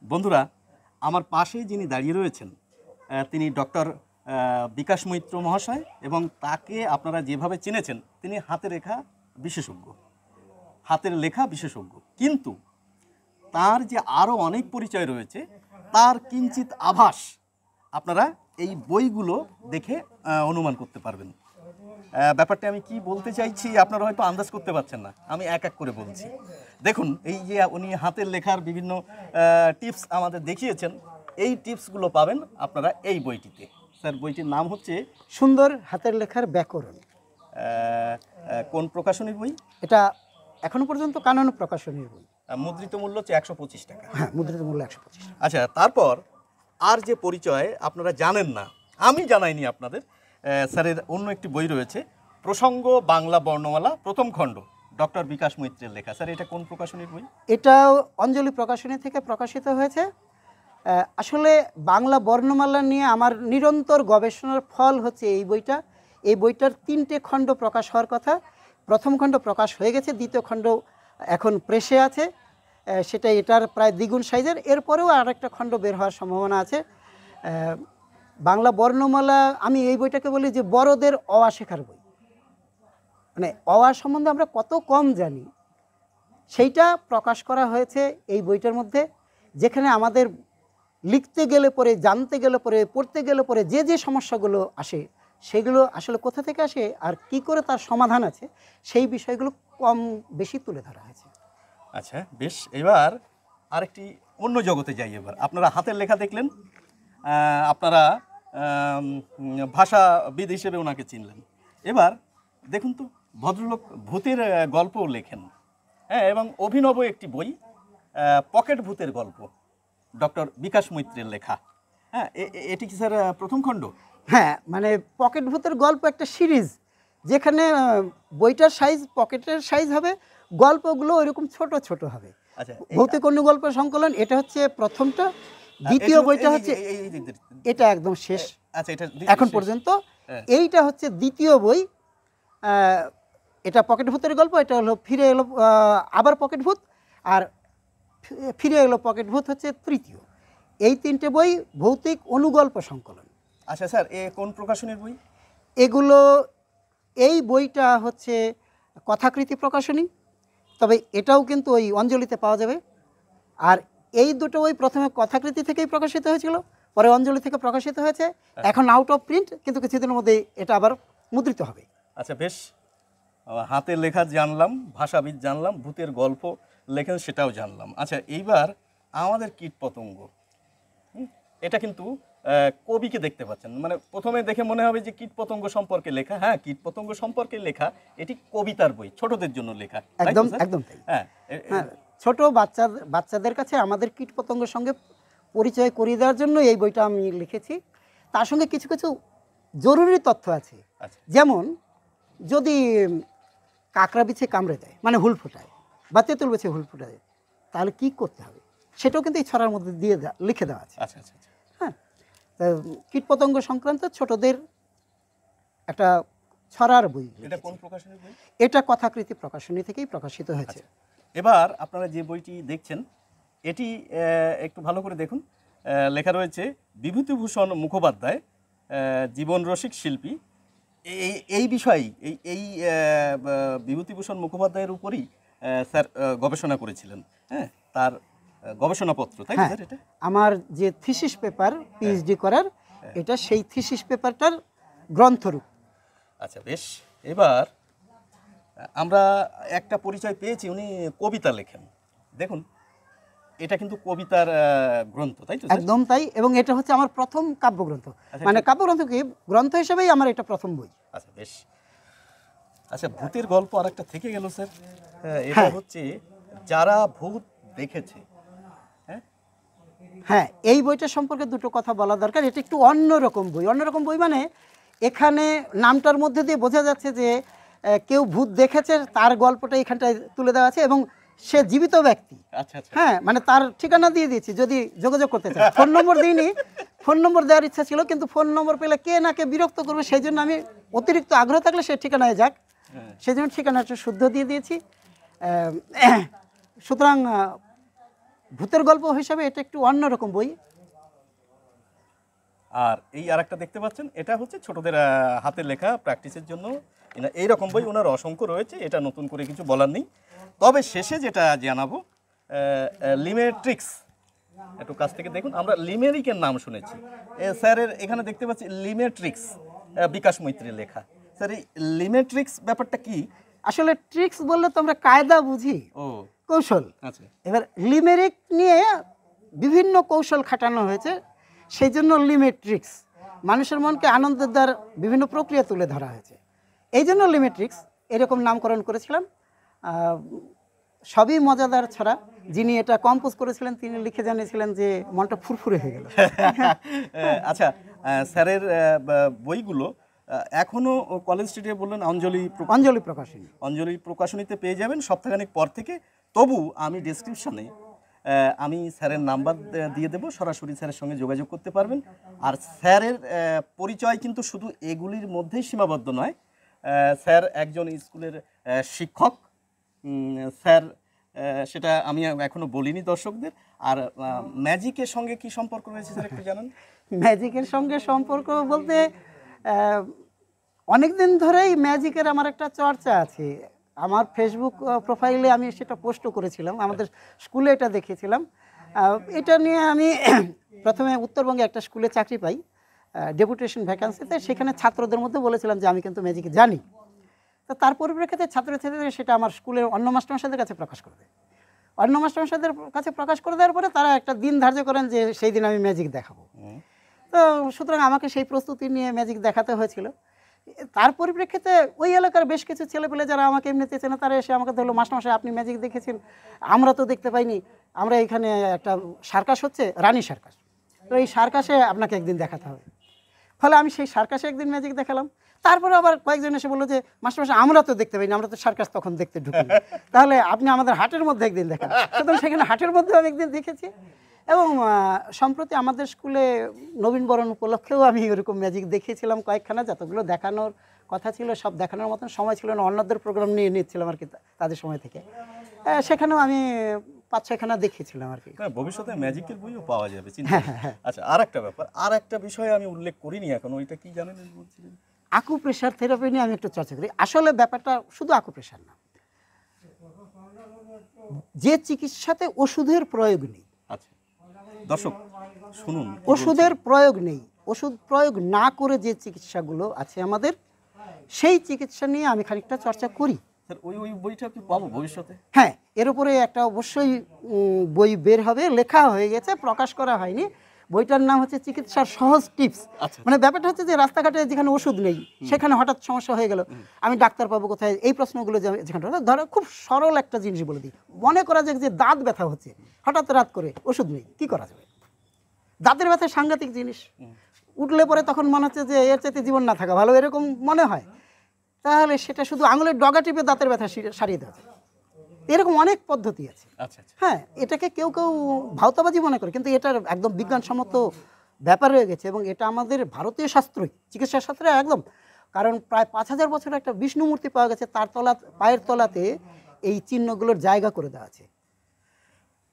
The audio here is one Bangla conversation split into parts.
বন্ধুরা, আমার পাশেই যিনি দাঁড়িয়ে রয়েছেন তিনি ডক্টর বিকাশ মৈত্র মহাশয়, এবং তাকে আপনারা যেভাবে চিনেছেন তিনি হাতের লেখা বিশেষজ্ঞ। কিন্তু তার যে আরও অনেক পরিচয় রয়েছে তার কিঞ্চিত আভাস আপনারা এই বইগুলো দেখে অনুমান করতে পারবেন। ব্যাপারটা আমি কি বলতে চাইছি আপনারা হয়তো আন্দাজ করতে পারছেন না, আমি এক এক করে বলছি। দেখুন, এই যে উনি হাতের লেখার বিভিন্ন টিপস আমাদের দেখিয়েছেন, এই টিপসগুলো পাবেন আপনারা এই বইটিতে। স্যার, বইটির নাম হচ্ছে সুন্দর হাতের লেখার ব্যাকরণ। কোন প্রকাশনীর বই? এটা এখনো পর্যন্ত কানন প্রকাশনীর বই। মুদ্রিত মূল্য হচ্ছে 125 টাকা। হ্যাঁ, মুদ্রিত মূল্য 125 টাকা। আচ্ছা, তারপর আর যে পরিচয় আপনারা জানেন না, আমি জানাইনি আপনাদের, স্যারের অন্য একটি বই রয়েছে, প্রসঙ্গ বাংলা বর্ণমালা প্রথম খণ্ড, ডক্টর বিকাশ মৈত্রের লেখা। স্যার, এটা কোন প্রকাশনীর বই? এটাও অঞ্জলি প্রকাশনী থেকে প্রকাশিত হয়েছে। আসলে বাংলা বর্ণমালা নিয়ে আমার নিরন্তর গবেষণার ফল হচ্ছে এই বইটা। এই বইটার 3টে খণ্ড প্রকাশ হওয়ার কথা। প্রথম খণ্ড প্রকাশ হয়ে গেছে, দ্বিতীয় খণ্ড এখন প্রেসে আছে, সেটা এটার প্রায় দ্বিগুণ সাইজের। এরপরেও আরেকটা খণ্ড বের হওয়ার সম্ভাবনা আছে। বাংলা বর্ণমালা, আমি এই বইটাকে বলি যে বড়দের অওয়া শেখার বই। মানে অওয়া সম্বন্ধে আমরা কত কম জানি, সেইটা প্রকাশ করা হয়েছে এই বইটার মধ্যে, যেখানে আমাদের লিখতে গেলে পরে, জানতে গেলে পরে, পড়তে গেলে পরে যে যে সমস্যাগুলো আসে সেগুলো আসলে কোথা থেকে আসে আর কি করে তার সমাধান আছে, সেই বিষয়গুলো কম বেশি তুলে ধরা হয়েছে। আচ্ছা, বেশ। এবার আরেকটি অন্য জগতে যাই। এবার আপনারা হাতের লেখা দেখলেন, আপনারা ভাষাবিদ হিসেবে ওনাকে চিনলেন। এবার দেখুন তো, ভদ্রলোক ভূতের গল্পও লেখেন, হ্যাঁ, এবং অভিনব একটি বই, পকেট ভূতের গল্প, ডক্টর বিকাশ মৈত্রের লেখা। হ্যাঁ, এটি কি স্যার প্রথম খণ্ড? হ্যাঁ, মানে পকেট ভূতের গল্প একটা সিরিজ, যেখানে বইটার সাইজ পকেটের সাইজ হবে, গল্পগুলো ওইরকম ছোট ছোট হবে। আচ্ছা, ভৌতিক অন্য গল্প সংকলন এটা হচ্ছে প্রথমটা। দ্বিতীয় বইটা হচ্ছে এটা একদম শেষ। আচ্ছা, এটা এখন পর্যন্ত এইটা হচ্ছে দ্বিতীয় বই। এটা পকেট ভূতের গল্প, এটা হলো ফিরে এলো আবার পকেট ভূত, আর ফিরে এলো পকেট ভূত হচ্ছে তৃতীয়। এই 3টে বই ভৌতিক অনুগল্প সংকলন। আচ্ছা স্যার, কোন প্রকাশনীর বই এগুলো? এই বইটা হচ্ছে কথাকৃতি প্রকাশনী, তবে এটাও কিন্তু ওই অঞ্জলিতে পাওয়া যাবে। আর এই দুটো বই প্রথমে কথাকৃতি থেকেই প্রকাশিত হয়েছিল, পরে অঞ্জলি থেকে প্রকাশিত হয়েছে। এখন আউট অফ প্রিন্ট, কিন্তু কিছুদিনের মধ্যে এটা আবার মুদ্রিত হবে। আচ্ছা, বেশ। হাতের লেখা জানলাম, ভাষাবিদ জানলাম, ভূতের গল্প লেখেন সেটাও জানলাম। আচ্ছা, এইবার আমাদের কীটপতঙ্গ, এটা কিন্তু কবিকে দেখতে পাচ্ছেন, মানে প্রথমে দেখে মনে হবে যে কীটপতঙ্গ সম্পর্কে লেখা। হ্যাঁ, কীটপতঙ্গ সম্পর্কে লেখা, এটি কবিতার বই, ছোটদের জন্য লেখা। একদম একদম তাই। হ্যাঁ, ছোট বাচ্চাদের কাছে আমাদের কীটপতঙ্গের সঙ্গে পরিচয় করিয়ে দেওয়ার জন্য এই বইটা আমি লিখেছি। তার সঙ্গে কিছু কিছু জরুরি তথ্য আছে। যেমন, যদি কাঁকড়া বিছে কামড়ে দেয়, মানে হুল ফোটায়, বা তেঁতুল বিছে হুল ফোটায়, তাহলে কি করতে হবে সেটাও কিন্তু এই ছড়ার মধ্যে দিয়ে লিখে দেওয়া আছে। আচ্ছা আচ্ছা। হ্যাঁ, কীটপতঙ্গ সংক্রান্ত ছোটদের একটা ছড়ার বই। এটা কোন প্রকাশনীর বই? এটা কথাকৃতি প্রকাশনী থেকেই প্রকাশিত হয়েছে। এবার আপনারা যে বইটি দেখছেন, এটি একটু ভালো করে দেখুন। লেখা রয়েছে বিভূতিভূষণ মুখোপাধ্যায়, জীবন রসিক শিল্পী। এই বিষয়েই এই বিভূতিভূষণ মুখোপাধ্যায়ের উপরই স্যার গবেষণা করেছিলেন। হ্যাঁ, তার গবেষণাপত্র, তাই না স্যার? এটা আমার যে থিসিস পেপার পিএইচডি করার, এটা সেই থিসিস পেপারটার গ্রন্থরূপ। আচ্ছা, বেশ। এবার আমরা একটা পরিচয় পেয়েছি, উনি কবিতা লেখেন। দেখুন, এটা কিন্তু কবিতার গ্রন্থ, তাই তো? একদম তাই, এবং এটা হচ্ছে আমার প্রথম কাব্যগ্রন্থ। মানে কাব্যগ্রন্থ কি, গ্রন্থ হিসেবেই আমার এটা প্রথম বই। আচ্ছা, বেশ। আচ্ছা, ভূতের গল্প আরেকটা থেকে গেল স্যার, এটা হচ্ছে যারা ভূত দেখেছে। হ্যাঁ, এই বইটা সম্পর্কে দুটো কথা বলা দরকার। এটা একটু অন্যরকম বই। অন্যরকম বই মানে এখানে নামটার মধ্যে দিয়ে বোঝা যাচ্ছে যে কেউ ভূত দেখেছে, তার গল্পটা এখানটায় তুলে দেওয়া আছে, এবং সে জীবিত ব্যক্তি। আচ্ছা আচ্ছা। হ্যাঁ, মানে তার ঠিকানা দিয়ে দিয়েছি, যদি যোগাযোগ করতে চায়। ফোন নম্বর দিইনি, ফোন নম্বর দেওয়ার ইচ্ছা ছিল, কিন্তু ফোন নম্বর পেলে কে না কে বিরক্ত করবে, সেই জন্য আমি অতিরিক্ত আগ্রহ থাকলে সে ঠিকানায় যাক, সেই জন্য ঠিকানাটা শুদ্ধ দিয়ে দিয়েছি। সুতরাং ভূতের গল্প হিসাবে এটা একটু অন্যরকম বই। আর এই আরেকটা দেখতে পাচ্ছেন, এটা হচ্ছে ছোটদের হাতের লেখা প্র্যাকটিসের জন্য এইরকম বই ওনার অসংখ্য রয়েছে, এটা নতুন করে কিছু বলার নেই। তবে শেষে যেটা জানাবো, লিমেট্রিক্স, একটু কাছ থেকে দেখুন। আমরা লিমেরিকের নাম শুনেছি, স্যারের এখানে দেখতে পাচ্ছি লিমেট্রিক্স, বিকাশ মৈত্রীর লেখা। স্যার এই লিমেট্রিক্স ব্যাপারটা কি? আসলে ট্রিক্স বললে তো আমরা কায়দা বুঝি, ও কৌশল। আচ্ছা, এবার লিমেরিক নিয়ে বিভিন্ন কৌশল খাটানো হয়েছে, সেই জন্য লিমেট্রিক্স। মানুষের মনকে আনন্দের দ্বার বিভিন্ন প্রক্রিয়া তুলে ধরা হয়েছে, এই জন্য লিমেট্রিক্স এরকম নামকরণ করেছিলাম। সবই মজাদার ছড়া। যিনি এটা কম্পোজ করেছিলেন তিনি লিখে জানিয়েছিলেন যে মনটা ফুরফুরে হয়ে গেল। আচ্ছা, স্যারের বইগুলো এখনো কলেজ স্ট্রিটে বললেন অঞ্জলি প্রকাশনী, অঞ্জলি প্রকাশনীতে পেয়ে যাবেন সপ্তাহখানেক পর থেকে। তবু আমি ডেসক্রিপশনে আমি স্যারের নাম্বার দিয়ে দেবো, সরাসরি স্যারের সঙ্গে যোগাযোগ করতে পারবেন। আর স্যারের পরিচয় কিন্তু শুধু এগুলির মধ্যেই সীমাবদ্ধ নয়। স্যার একজন স্কুলের শিক্ষক। স্যার সেটা আমি এখনো বলিনি দর্শকদের। আর ম্যাজিকের সঙ্গে কি সম্পর্ক রয়েছে স্যার একটু জানান। ম্যাজিকের সঙ্গে সম্পর্ক বলতে অনেক দিন ধরেই ম্যাজিকের আমার একটা চর্চা আছে। আমার ফেসবুক প্রোফাইলে আমি সেটা পোস্টও করেছিলাম, আমাদের স্কুলে এটা দেখেছিলাম। এটা নিয়ে আমি প্রথমে উত্তরবঙ্গে একটা স্কুলে চাকরি পাই ডেপুটেশন ভ্যাকান্সিতে, সেখানে ছাত্রদের মধ্যে বলেছিলাম যে আমি কিন্তু ম্যাজিক জানি। তো তার পরিপ্রেক্ষিতে ছাত্রছাত্রীরা সেটা আমার স্কুলের অন্য মাস্টারমশাইদের কাছে প্রকাশ করে দেয়। অন্য মাস্টারমশাইদের কাছে প্রকাশ করে দেওয়ার পরে তারা একটা দিন ধার্য করেন যে সেই দিন আমি ম্যাজিক দেখাবো। তো সুতরাং আমাকে সেই প্রস্তুতি নিয়ে ম্যাজিক দেখাতে হয়েছিল। তার পরিপ্রেক্ষিতে ওই এলাকার বেশ কিছু ছেলেপেলে যারা আমাকে এমনিতে চেনে তারা এসে আমাকে ধরলো, মাস্টারমশাই আপনি ম্যাজিক দেখেছেন, আমরা তো দেখতে পাইনি, আমরা এখানে একটা সার্কাস হচ্ছে, রানী সার্কাস, তো এই সার্কাসে আপনাকে একদিন দেখাতে হবে। ফলে আমি সেই সার্কাসে একদিন ম্যাজিক দেখালাম। তারপরে আবার কয়েকজন এসে বললো যে মাস্টারমশাই আমরা তো দেখতে পাইনি, আমরা তো সার্কাস তখন দেখতে ঢুকি, তাহলে আপনি আমাদের হাটের মধ্যে একদিন দেখান। সুতরাং সেখানে হাটের মধ্যে আমি একদিন দেখেছি। এবং সম্প্রতি আমাদের স্কুলে নবীনবরণ উপলক্ষেও আমি এরকম ম্যাজিক দেখিয়েছিলাম কয়েকখানা, যতগুলো দেখানোর কথা ছিল সব দেখানোর মতন সময় ছিল না, অন্যদের প্রোগ্রাম নিয়ে নিচ্ছিলাম আর কি তাদের সময় থেকে। সেখানেও আমি 5-6খানা দেখিয়েছিলাম আর কি। ভবিষ্যতে ম্যাজিকের বইও পাওয়া যাবে। আচ্ছা, আর একটা ব্যাপার, আর একটা বিষয় আমি উল্লেখ করিনি এখন, ওইটা কি জানেন বলছিলেন? আকুপ্রেশার থেরাপি নিয়ে আমি একটু চর্চা করি। আসলে ব্যাপারটা শুধু আকুপ্রেশার না, যে চিকিৎসাতে ওষুধের প্রয়োগ নেই। আচ্ছা দর্শক শুনুন, ওষুধের প্রয়োগ নেই, ওষুধ প্রয়োগ না করে যে চিকিৎসাগুলো আছে আমাদের, সেই চিকিৎসা নিয়ে আমি খানিকটা চর্চা করি। স্যার ওই বইটা কি পাবো ভবিষ্যতে? হ্যাঁ, এর উপরে একটা অবশ্যই বই বের হবে, লেখা হয়ে গেছে, প্রকাশ করা হয়নি। বইটার নাম হচ্ছে চিকিৎসার সহজ টিপস। মানে ব্যাপারটা হচ্ছে যে রাস্তাঘাটে যেখানে ওষুধ নেই সেখানে হঠাৎ সমস্যা হয়ে গেল, আমি ডাক্তার পাবো কোথায়, এই প্রশ্নগুলো যেখানে ধরো খুব সরল একটা জিনিস বলে দিই। মনে করা যাক যে দাঁত ব্যথা হচ্ছে, হঠাৎ রাত করে ওষুধ নেই, কি করা যাবে? দাঁতের ব্যথা সাংঘাতিক জিনিস, উঠলে পরে তখন মনে হচ্ছে যে এর চাইতে জীবন না থাকা ভালো, এরকম মনে হয়। তাহলে সেটা শুধু আঙুলের ডগা টিপে দাঁতের ব্যথা সারিয়ে দেওয়া যায়, এরকম অনেক পদ্ধতি আছে। হ্যাঁ, এটাকে কেউ কেউ ভাওতাবাজি মনে করে, কিন্তু এটার একদম বিজ্ঞানসম্মত ব্যাপার হয়ে গেছে। এবং এটা আমাদের ভারতীয় শাস্ত্রই, চিকিৎসা শাস্ত্রে একদম, কারণ প্রায় 5000 বছর একটা বিষ্ণু মূর্তি পাওয়া গেছে, তার পায়ের তলাতে এই চিহ্নগুলোর জায়গা করে দেওয়া আছে।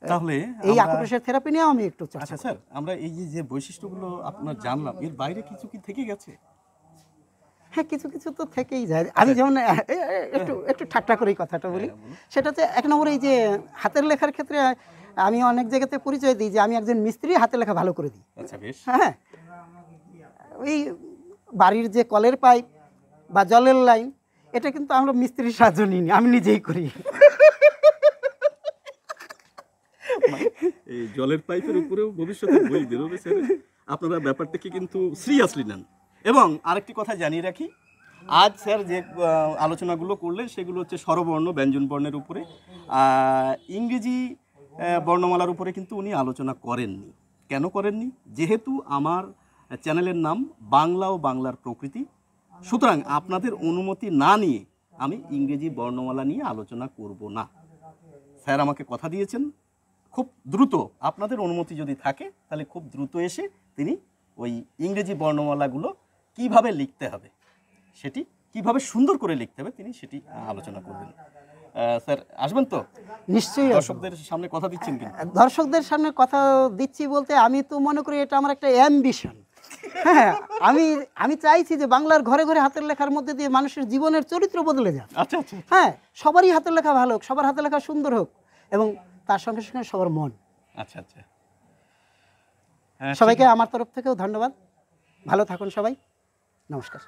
তাহলে এই আকুপ্রেশার থেরাপি নিয়েও আমি একটু চর্চা। আচ্ছা স্যার, আমরা এই যে বৈশিষ্ট্যগুলো আপনার জানলাম, এর বাইরে কিছু কি থেকে গেছে? হ্যাঁ, কিছু কিছু তো থেকেই যায়। আমি যেমন একটু ঠাট্টা করে কথাটা বলি, সেটা হচ্ছে 1 নম্বর এই যে হাতের লেখার ক্ষেত্রে আমি অনেক জায়গাতে পরিচয় দিই যে আমি একজন মিস্ত্রি, হাতের লেখা ভালো করে দিই। আচ্ছা বেশ। হ্যাঁ, ওই বাড়ির যে কলের পাইপ বা জলের লাইন, এটা কিন্তু আমরা মিস্ত্রির সাহায্য নিইনি, আমি নিজেই করি। এই জলের পাইপের উপরেও ভবিষ্যতে বই বেরোবে স্যার, আপনারা ব্যাপারটাকে কিন্তু সিরিয়াসলি নেন। এবং আরেকটি কথা জানিয়ে রাখি, আজ স্যার যে আলোচনাগুলো করলেন সেগুলো হচ্ছে স্বরবর্ণ ব্যঞ্জন বর্ণের উপরে, ইংরেজি বর্ণমালার উপরে কিন্তু উনি আলোচনা করেননি। কেন করেননি? যেহেতু আমার চ্যানেলের নাম বাংলা ও বাংলার প্রকৃতি, সুতরাং আপনাদের অনুমতি না নিয়ে আমি ইংরেজি বর্ণমালা নিয়ে আলোচনা করব না। স্যার আমাকে কথা দিয়েছেন খুব দ্রুত, আপনাদের অনুমতি যদি থাকে তাহলে খুব দ্রুত এসে তিনি ওই ইংরেজি বর্ণমালাগুলো কিভাবে লিখতে হবে, সেটি কিভাবে সুন্দর করে লিখতে হবে তিনি সেটি আলোচনা করবেন। স্যার আসবেন তো? নিশ্চয়ই আসবো। দর্শকদের সামনে কথা দিচ্ছেন কিন্তু। দর্শকদের সামনে কথা দিচ্ছি বলতে আমি তো মনে করি এটা আমার একটা অ্যাম্বিশন। হ্যাঁ, আমি আমি চাইছি যে বাংলার ঘরে ঘরে হাতের লেখার মধ্যে দিয়ে মানুষের জীবনের চরিত্র বদলে যাক। আচ্ছা আচ্ছা। হ্যাঁ, সবারই হাতের লেখা ভালো হোক, সবার হাতের লেখা সুন্দর হোক এবং তার সঙ্গে সঙ্গে সবার মন। আচ্ছা আচ্ছা। হ্যাঁ, সবাইকে আমার তরফ থেকেও ধন্যবাদ। ভালো থাকুন সবাই। নমস্কার।